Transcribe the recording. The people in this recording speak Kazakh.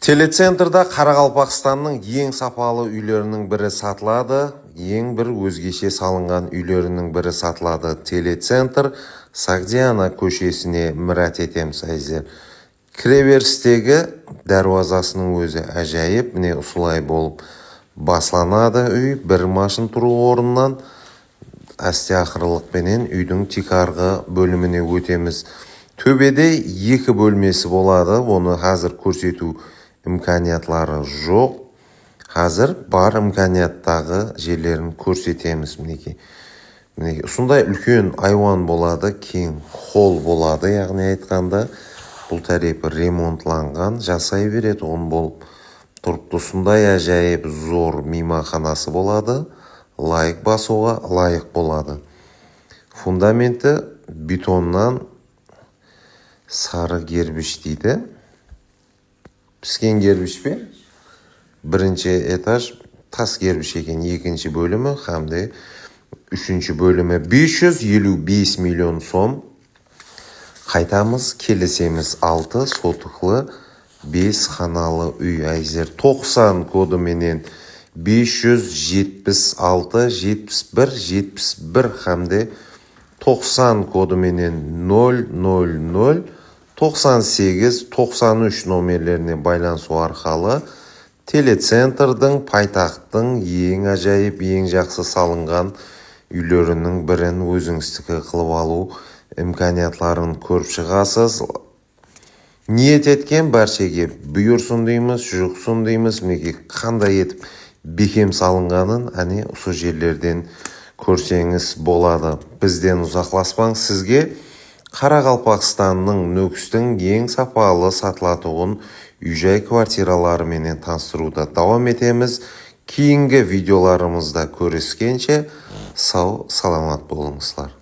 Телецентрда Қарақалпақстанның ең сапалы үйлерінің бірі сатылады, ең бір өзгеше салынған үйлерінің бірі сатылады. Телецентр Сагдиана көшесіне мұрат етеміз әйзер. Кіреберістегі дәруазасының өзі әжайып, міне ұсылай болып басланады үй. Бір машин тұру орнынан әсте ақырлықпенен үйдің тикарғы бөліміне өтеміз. Төбеде екі бөлмесі болады, оны қазір көрсету имканиятлары жоқ. Қазір бар имканияттағы жерлерін көрсетеміз. Мінеки сондай үлкен айван болады, кең холл болады, яғни айтқанда бұл тарапы ремонтланған, жасай береді он болып тұрыпты. Сондай әжайып зор мейманханасы болады, лайық басуға лайық болады. Фундаменті бетоннан сары гербіш дейді. Піскен гербіш пе? Бірінші этаж тас гербіш екен, екінші бөлімі, хамды үшінші бөлімі 555 миллион сом. Қайтамыз, келесеміз 6 сотықлы 5 ханалы үй әйзер. 90 коды менен 576 71 71 хамды 90 коды менен 000 98-93 номерлеріне байланысу арқалы телецентрдің пайтақтың ең ажайып, ең жақсы салынған үйлерінің бірін өзіңіздікі қылып алу имканиятларын көріп шығасыз. Ниет еткен бәршеге бұйырсын дейміз, жұқсын дейміз. Мінеки қандай етіп бекем салынғанын әне осы жерлерден көрсеңіз болады. Бізден ұзақласпаң, сізге Қарақалпақстанның нөкістің ең сапалы сатылатығын үй-жай квартиралары менен таныстыруда давам етеміз. Кейінгі видеоларымызда көріскенше сау, саламат болыңыздар.